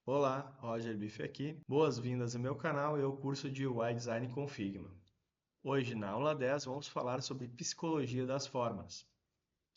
Olá, Roger Bife aqui. Boas-vindas ao meu canal e ao curso de UI Design com Figma. Hoje, na aula 10, vamos falar sobre psicologia das formas.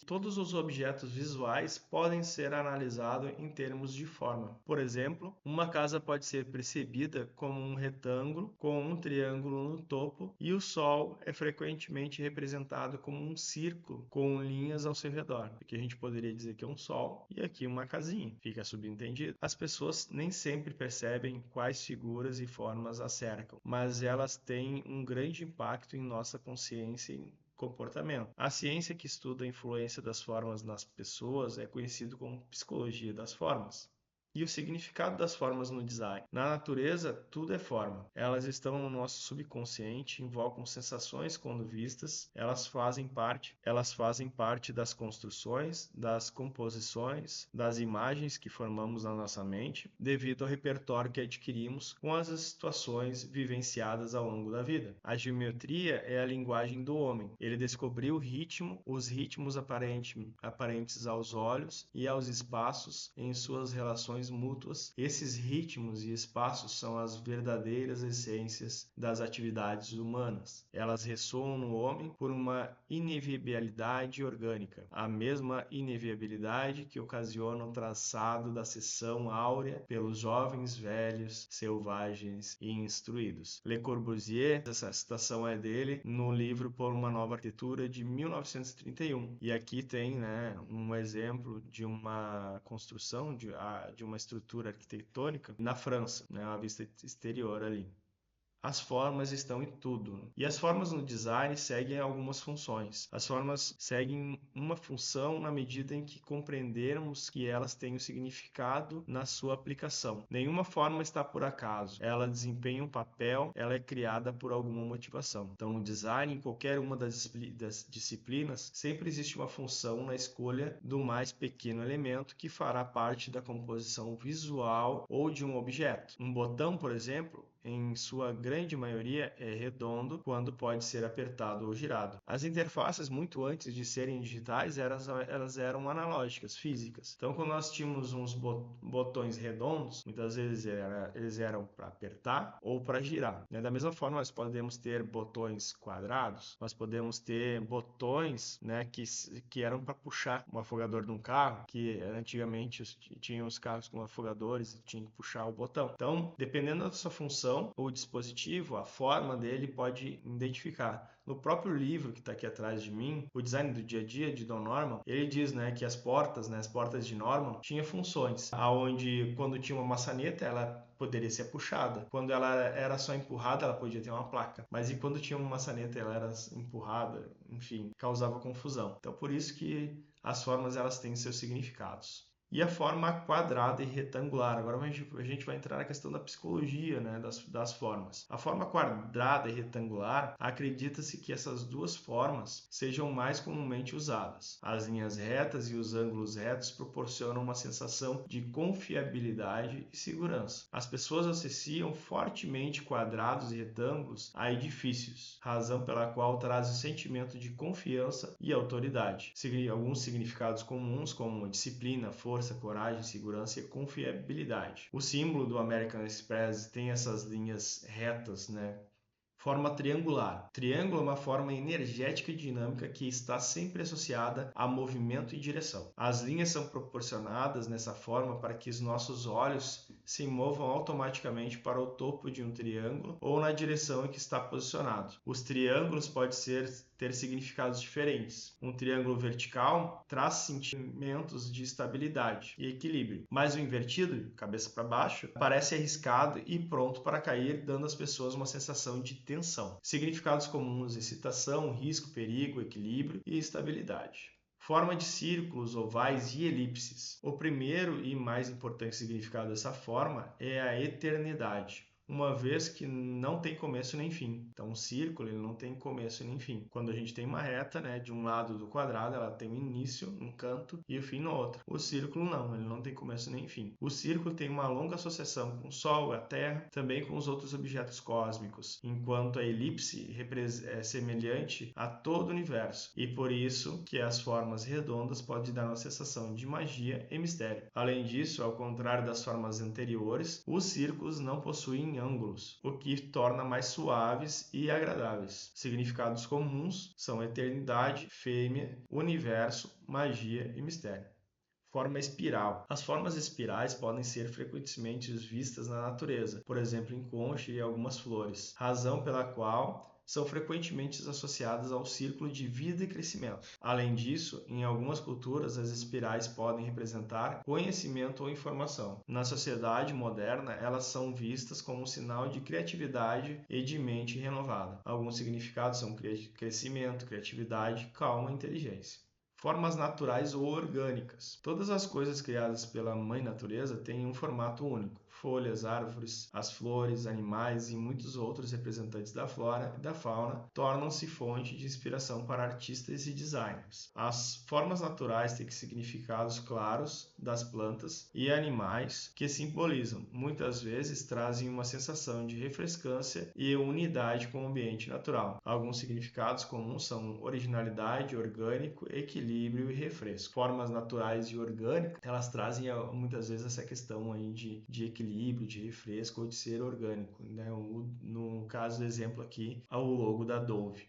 Todos os objetos visuais podem ser analisados em termos de forma. Por exemplo, uma casa pode ser percebida como um retângulo com um triângulo no topo e o Sol é frequentemente representado como um círculo com linhas ao seu redor. Aqui a gente poderia dizer que é um Sol e aqui uma casinha, fica subentendido. As pessoas nem sempre percebem quais figuras e formas as cercam, mas elas têm um grande impacto em nossa consciência e comportamento. A ciência que estuda a influência das formas nas pessoas é conhecida como psicologia das formas. E o significado das formas no design. Na natureza, tudo é forma. Elas estão no nosso subconsciente, invocam sensações quando vistas, elas fazem parte das construções, das composições, das imagens que formamos na nossa mente, devido ao repertório que adquirimos com as situações vivenciadas ao longo da vida. A geometria é a linguagem do homem. Ele descobriu o ritmo, os ritmos aparentes aos olhos e aos espaços em suas relações mútuas. Esses ritmos e espaços são as verdadeiras essências das atividades humanas. Elas ressoam no homem por uma inevitabilidade orgânica, a mesma inevitabilidade que ocasiona o traçado da seção áurea pelos jovens velhos, selvagens e instruídos. Le Corbusier, essa citação é dele, no livro Por uma Nova Arquitetura, de 1931. E aqui tem, né, um exemplo de uma construção, de uma estrutura arquitetônica na França, né, uma vista exterior ali. As formas estão em tudo. E as formas no design seguem algumas funções. As formas seguem uma função na medida em que compreendermos que elas têm um significado na sua aplicação. Nenhuma forma está por acaso. Ela desempenha um papel, ela é criada por alguma motivação. Então, no design, em qualquer uma das disciplinas, sempre existe uma função na escolha do mais pequeno elemento que fará parte da composição visual ou de um objeto. Um botão, por exemplo, em sua grande maioria é redondo quando pode ser apertado ou girado. As interfaces, muito antes de serem digitais, elas eram analógicas, físicas. Então, quando nós tínhamos uns botões redondos, muitas vezes eles eram para apertar ou para girar. Da mesma forma, nós podemos ter botões quadrados, nós podemos ter botões, né, que eram para puxar um afogador de um carro, que antigamente tinham os carros com afogadores e tinha que puxar o botão. Então, dependendo da sua função, ou dispositivo, a forma dele pode identificar. No próprio livro que está aqui atrás de mim, o design do dia a dia de Don Norman, ele diz, né, que as portas de Norman tinham funções, aonde quando tinha uma maçaneta ela poderia ser puxada. Quando ela era só empurrada, ela podia ter uma placa. Mas e quando tinha uma maçaneta ela era empurrada, enfim, causava confusão. Então por isso que as formas elas têm seus significados. E a forma quadrada e retangular. Agora a gente vai entrar na questão da psicologia, né, das formas. A forma quadrada e retangular, acredita-se que essas duas formas sejam mais comumente usadas. As linhas retas e os ângulos retos proporcionam uma sensação de confiabilidade e segurança. As pessoas associam fortemente quadrados e retângulos a edifícios, razão pela qual traz o sentimento de confiança e autoridade. Alguns significados comuns, como disciplina, força, coragem, segurança e confiabilidade. O símbolo do American Express tem essas linhas retas, né? Forma triangular. Triângulo é uma forma energética e dinâmica que está sempre associada a movimento e direção. As linhas são proporcionadas nessa forma para que os nossos olhos se movam automaticamente para o topo de um triângulo ou na direção em que está posicionado. Os triângulos podem ter significados diferentes. Um triângulo vertical traz sentimentos de estabilidade e equilíbrio, mas o invertido, cabeça para baixo, parece arriscado e pronto para cair, dando às pessoas uma sensação de tensão. Significados comuns: excitação, risco, perigo, equilíbrio e estabilidade. Forma de círculos, ovais e elipses. O primeiro e mais importante significado dessa forma é a eternidade. uma vez que não tem começo nem fim. Então, um círculo ele não tem começo nem fim. Quando a gente tem uma reta, né, de um lado do quadrado, ela tem um início, um canto, e o fim no outro. O círculo não, ele não tem começo nem fim. O círculo tem uma longa associação com o Sol, a Terra, também com os outros objetos cósmicos, enquanto a elipse é semelhante a todo o universo, e por isso que as formas redondas podem dar uma sensação de magia e mistério. Além disso, ao contrário das formas anteriores, os círculos não possuem ângulos, o que torna mais suaves e agradáveis. Significados comuns são eternidade, fêmea, universo, magia e mistério. Forma espiral. As formas espirais podem ser frequentemente vistas na natureza, por exemplo, em concha e algumas flores, razão pela qual são frequentemente associadas ao círculo de vida e crescimento. Além disso, em algumas culturas, as espirais podem representar conhecimento ou informação. Na sociedade moderna, elas são vistas como um sinal de criatividade e de mente renovada. Alguns significados são crescimento, criatividade, calma e inteligência. Formas naturais ou orgânicas. Todas as coisas criadas pela Mãe Natureza têm um formato único. Folhas, árvores, as flores, animais e muitos outros representantes da flora e da fauna tornam-se fonte de inspiração para artistas e designers. As formas naturais têm significados claros das plantas e animais que simbolizam, muitas vezes trazem uma sensação de refrescância e unidade com o ambiente natural. Alguns significados comuns são originalidade, orgânico, equilíbrio e refresco. Formas naturais e orgânicas, elas trazem muitas vezes essa questão aí de equilíbrio, de refresco ou de ser orgânico, né? No caso do exemplo aqui, o logo da Dove.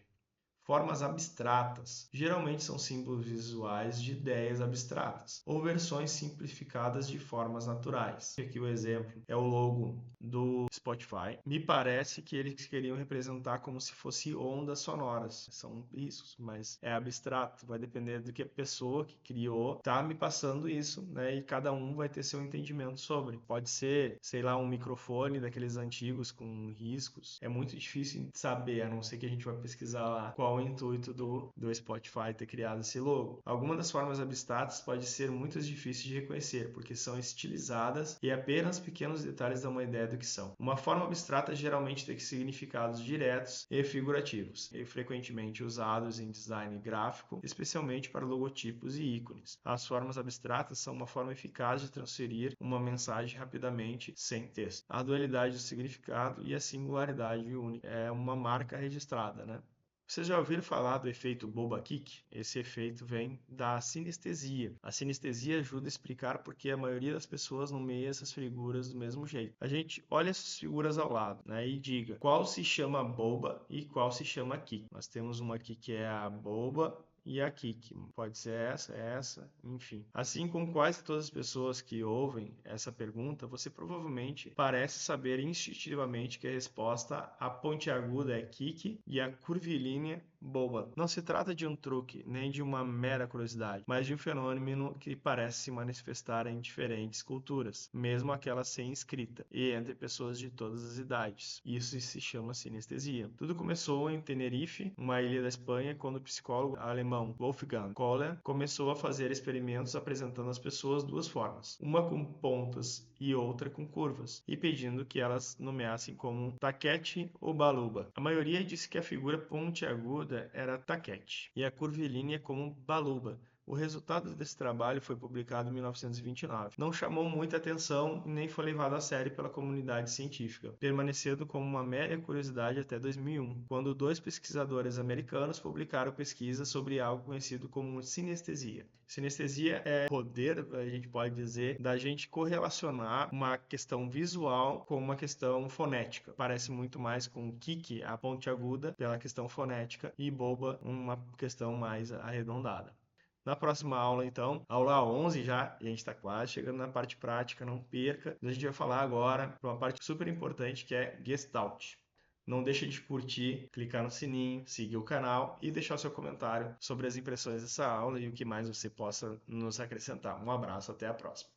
Formas abstratas geralmente são símbolos visuais de ideias abstratas ou versões simplificadas de formas naturais. Aqui o exemplo é o logo do Spotify. Me parece que eles queriam representar como se fossem ondas sonoras. São isso, mas é abstrato. Vai depender do que a pessoa que criou está me passando isso, né? E cada um vai ter seu entendimento sobre. Pode ser, sei lá, um microfone daqueles antigos com riscos. É muito difícil de saber, a não ser que a gente vai pesquisar lá qual o intuito do Spotify ter criado esse logo. Algumas das formas abstratas podem ser muito difíceis de reconhecer, porque são estilizadas e apenas pequenos detalhes dão uma ideia do que são. Uma forma abstrata geralmente tem significados diretos e figurativos, e frequentemente usados em design gráfico, especialmente para logotipos e ícones. As formas abstratas são uma forma eficaz de transferir uma mensagem rapidamente sem texto. A dualidade do significado e a singularidade única é uma marca registrada, né? Vocês já ouviram falar do efeito Boba-Kick? Esse efeito vem da sinestesia. A sinestesia ajuda a explicar por que a maioria das pessoas nomeia essas figuras do mesmo jeito. A gente olha essas figuras ao lado, né, e diga qual se chama Boba e qual se chama Kick. Nós temos uma aqui que é a Boba e a Kiki. Pode ser essa, enfim. Assim como quase todas as pessoas que ouvem essa pergunta, você provavelmente parece saber instintivamente que a resposta à pontiaguda é Kiki e a curvilínea Boba. Não se trata de um truque, nem de uma mera curiosidade, mas de um fenômeno que parece se manifestar em diferentes culturas, mesmo aquelas sem escrita, e entre pessoas de todas as idades. Isso se chama sinestesia. Tudo começou em Tenerife, uma ilha da Espanha, quando o psicólogo alemão Wolfgang Kohler começou a fazer experimentos apresentando às pessoas duas formas, uma com pontas e outra com curvas, e pedindo que elas nomeassem como taquete ou baluba. A maioria disse que a figura pontiaguda era taquete e a curvilínea como baluba. O resultado desse trabalho foi publicado em 1929. Não chamou muita atenção e nem foi levado a sério pela comunidade científica, permanecendo como uma mera curiosidade até 2001, quando dois pesquisadores americanos publicaram pesquisas sobre algo conhecido como sinestesia. Sinestesia é poder, a gente pode dizer, da gente correlacionar uma questão visual com uma questão fonética. Parece muito mais com Kiki, a pontiaguda, pela questão fonética, e Boba, uma questão mais arredondada. Na próxima aula, então, aula 11 já, e a gente está quase chegando na parte prática, não perca. A gente vai falar agora para uma parte super importante que é Gestalt. Não deixe de curtir, clicar no sininho, seguir o canal e deixar o seu comentário sobre as impressões dessa aula e o que mais você possa nos acrescentar. Um abraço, até a próxima.